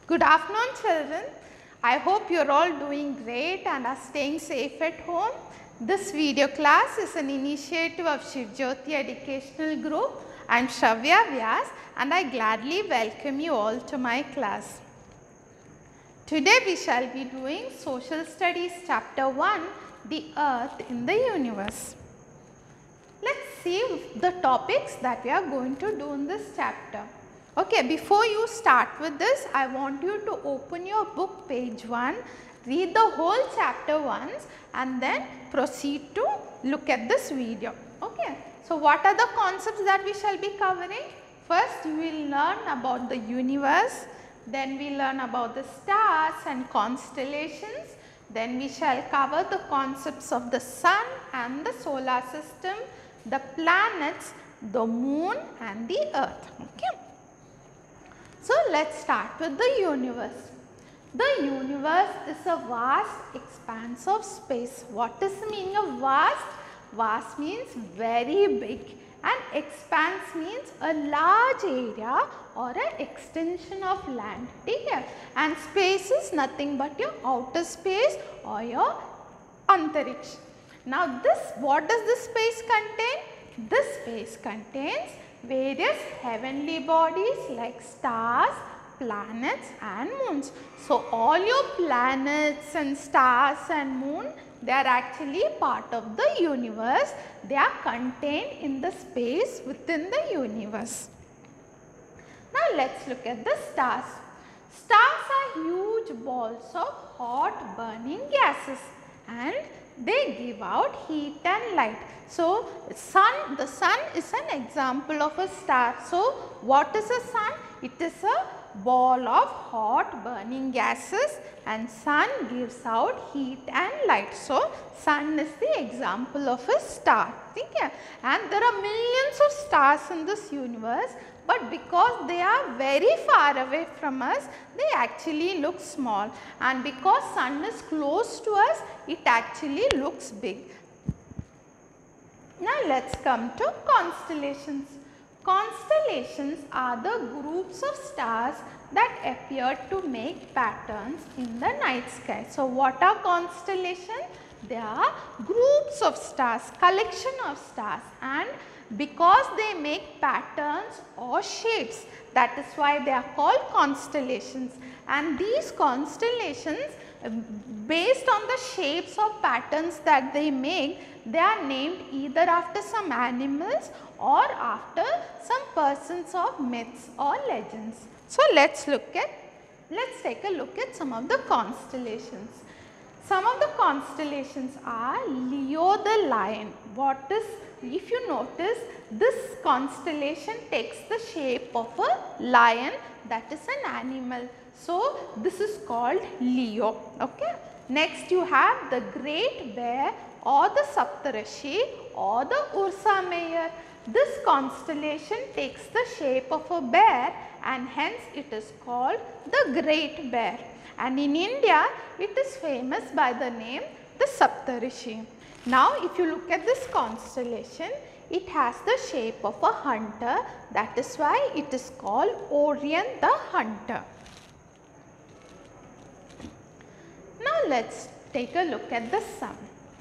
Good afternoon, children. I hope you are all doing great and are staying safe at home. This video class is an initiative of Shiv Jyoti Educational Group. I am Shravya Vyas and I gladly welcome you all to my class. Today we shall be doing Social Studies Chapter 1, The Earth in the Universe. Let's see the topics that we are going to do in this chapter. Okay, before you start with this, I want you to open your book page 1, read the whole chapter once and then proceed to look at this video. Okay, so what are the concepts that we shall be covering? First, you will learn about the universe, then we learn about the stars and constellations, then we shall cover the concepts of the sun and the solar system, the planets, the moon and the earth. Okay. So, let us start with the universe. The universe is a vast expanse of space. What is the meaning of vast? Vast means very big and expanse means a large area or an extension of land. Okay? And space is nothing but your outer space or your antariksha. Now, what does this space contain? This space contains various heavenly bodies like stars, planets and moons. So, all your planets and stars and moon, they are actually part of the universe. They are contained in the space within the universe. Now, let us look at the stars. Stars are huge balls of hot burning gases and they give out heat and light. So, the sun is an example of a star. So, what is a sun? It is a ball of hot burning gases and sun gives out heat and light. So, sun is the example of a star. Okay? And there are millions of stars in this universe, but because they are very far away from us, they actually look small, and because sun is close to us, it actually looks big. Now, let us come to constellations. Constellations are the groups of stars that appear to make patterns in the night sky. So, what are constellations? They are groups of stars, collection of stars, and because they make patterns or shapes, that is why they are called constellations. And these constellations, based on the shapes or patterns that they make, they are named either after some animals or after some persons of myths or legends. So, let's take a look at some of the constellations. Some of the constellations are Leo the lion. If you notice, this constellation takes the shape of a lion, that is an animal. So, this is called Leo. Okay. Next, you have the Great Bear or the Saptarishi or the Ursa Major. This constellation takes the shape of a bear and hence it is called the Great Bear. And in India, it is famous by the name the Saptarishi. Now, if you look at this constellation, it has the shape of a hunter, that is why it is called Orion the Hunter. Now, let us take a look at the sun.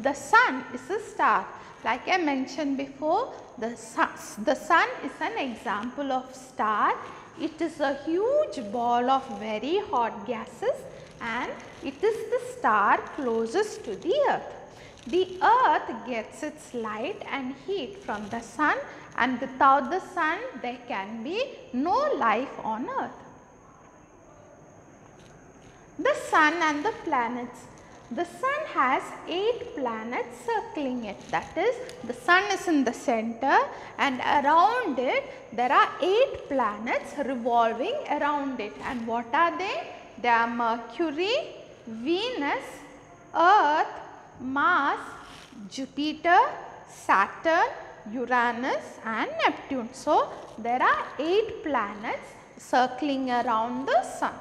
The sun is a star. Like I mentioned before, the sun is an example of star. It is a huge ball of very hot gases and it is the star closest to the earth. The earth gets its light and heat from the sun, and without the sun there can be no life on earth. The sun and the planets. The sun has 8 planets circling it, that is, the sun is in the center and around it there are 8 planets revolving around it. And what are they? They are Mercury, Venus, Earth, Mars, Jupiter, Saturn, Uranus and Neptune. So, there are 8 planets circling around the sun.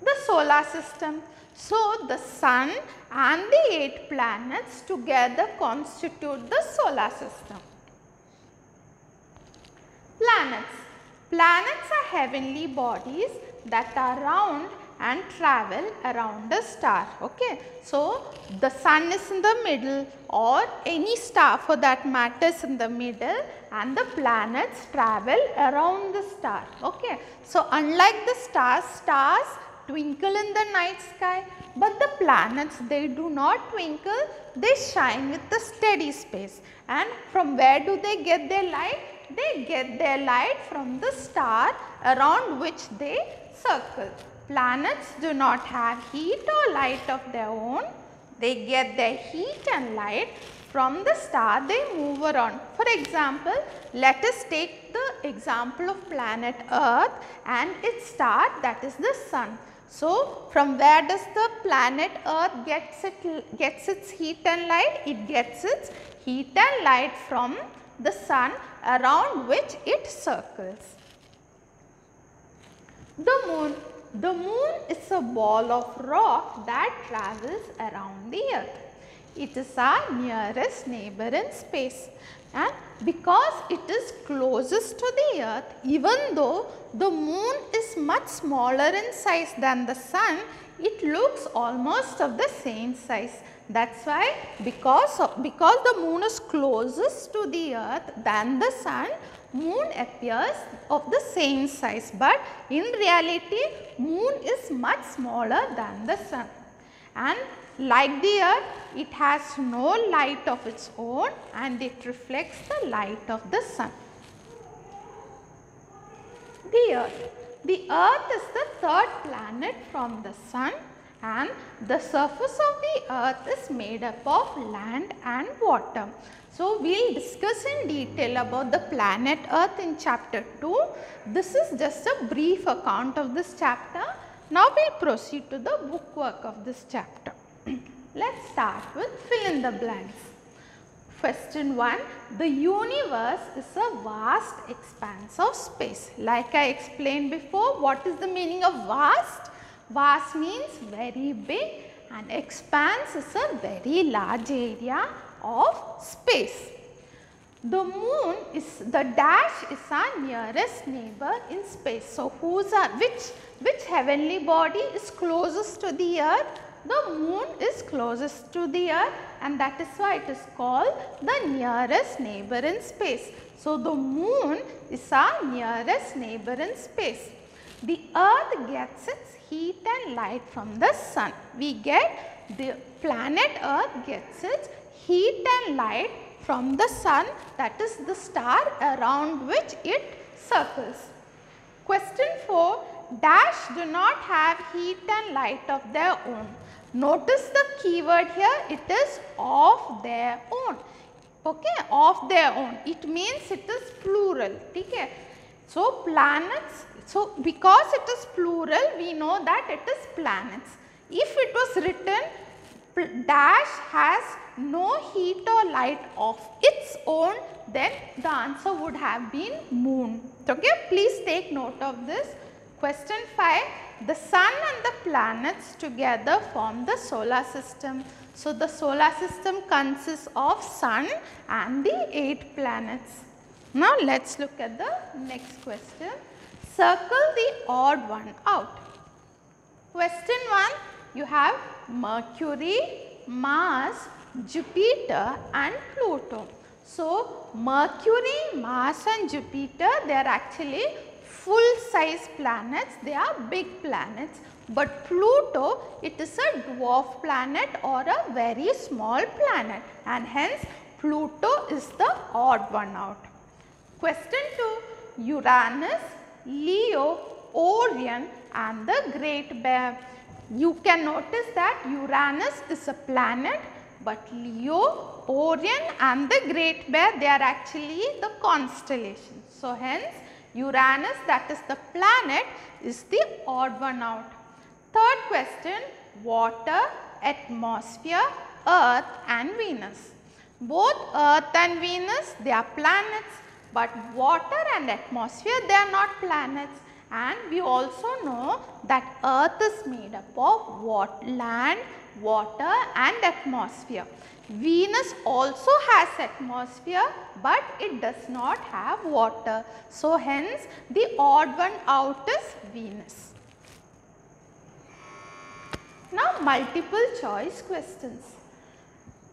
The solar system. So, the sun and the 8 planets together constitute the solar system. Planets. Planets are heavenly bodies that are round and travel around a star. Okay. So, the sun is in the middle or any star for that matter is in the middle, and the planets travel around the star. Okay. So, unlike the stars, stars twinkle in the night sky, but the planets, they do not twinkle, they shine with the steady space. And from where do they get their light? They get their light from the star around which they circle. Planets do not have heat or light of their own. They get their heat and light from the star they move around. For example, let us take the example of planet Earth and its star, that is the sun. So, from where does the planet Earth gets its heat and light? It gets its heat and light from the sun around which it circles. The moon. The moon is a ball of rock that travels around the earth. It is our nearest neighbor in space, and because it is closest to the earth, even though the moon is much smaller in size than the sun, it looks almost of the same size. That's why because the moon is closest to the earth than the sun, moon appears of the same size, but in reality moon is much smaller than the sun. And like the earth, it has no light of its own and it reflects the light of the sun. The earth. The earth is the third planet from the sun, and the surface of the earth is made up of land and water. So, we will discuss in detail about the planet Earth in chapter 2. This is just a brief account of this chapter. Now, we will proceed to the bookwork of this chapter. Let's start with fill in the blanks. Question 1. The universe is a vast expanse of space. Like I explained before, what is the meaning of vast? Vast means very big, and expanse is a very large area of space. The moon is, the dash is our nearest neighbor in space. So, which heavenly body is closest to the earth? The moon is closest to the earth, and that is why it is called the nearest neighbor in space. So, the moon is our nearest neighbor in space. The earth gets its heat and light from the sun. The planet Earth gets its heat and light from the sun, that is the star around which it circles. Question 4. Dash do not have heat and light of their own. Notice the keyword here, it is of their own. Okay, of their own. It means it is plural. Okay. So, planets, so because it is plural, we know that it is planets. If it was written dash has no heat or light of its own, then the answer would have been moon. Okay, please take note of this. Question 5. The sun and the planets together form the solar system. So, the solar system consists of sun and the 8 planets. Now, let us look at the next question. Circle the odd one out. Question 1, you have Mercury, Mars, Jupiter and Pluto. So, Mercury, Mars and Jupiter, they are actually full size planets, they are big planets. But Pluto, it is a dwarf planet or a very small planet, and hence Pluto is the odd one out. Question 2, Uranus, Leo, Orion and the Great Bear. You can notice that Uranus is a planet, but Leo, Orion and the Great Bear, they are actually the constellations. So, hence Uranus, that is the planet, is the odd one out. Third question, water, atmosphere, Earth and Venus. Both Earth and Venus, they are planets, but water and atmosphere, they are not planets. and we also know that earth is made up of land, water and atmosphere. Venus also has atmosphere, but it does not have water. So, hence the odd one out is Venus. Now, multiple choice questions.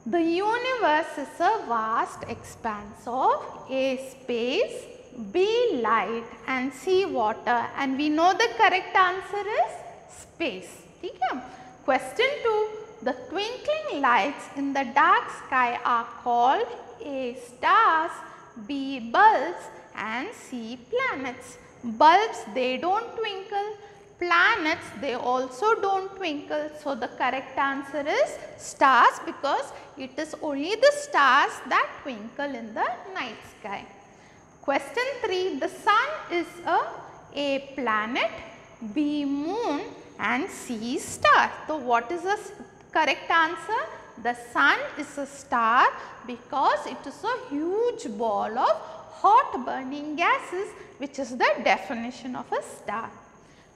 The universe is a vast expanse of A, space, B, light and C, water, and we know the correct answer is space. Okay? Question 2. The twinkling lights in the dark sky are called A, stars, B, bulbs and C, planets. Bulbs, they don't twinkle. Planets, they also don't twinkle. So, the correct answer is stars, because it is only the stars that twinkle in the night sky. Question 3. The sun is A, planet, B, moon and C, star. So, what is the correct answer? The sun is a star because it is a huge ball of hot burning gases, which is the definition of a star.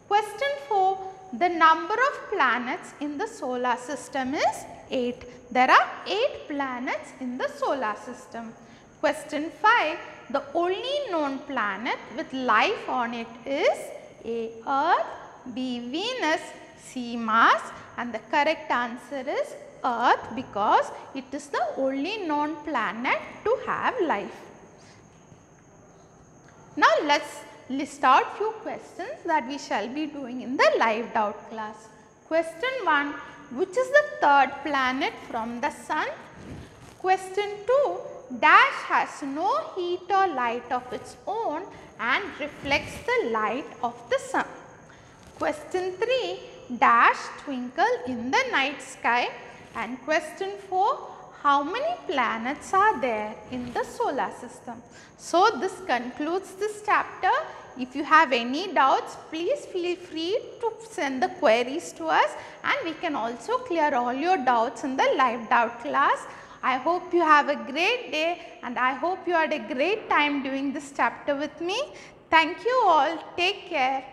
Question 4. The number of planets in the solar system is 8. There are 8 planets in the solar system. Question 5. The only known planet with life on it is A, Earth, B, Venus, C, Mars, and the correct answer is Earth because it is the only known planet to have life. Now, let us list out few questions that we shall be doing in the live doubt class. Question 1. Which is the third planet from the sun? Question 2. Dash has no heat or light of its own and reflects the light of the sun. Question 3. Dash twinkle in the night sky. And question 4. How many planets are there in the solar system? So, this concludes this chapter. If you have any doubts, please feel free to send the queries to us, and we can also clear all your doubts in the live doubt class. I hope you have a great day, and I hope you had a great time doing this chapter with me. Thank you all. Take care.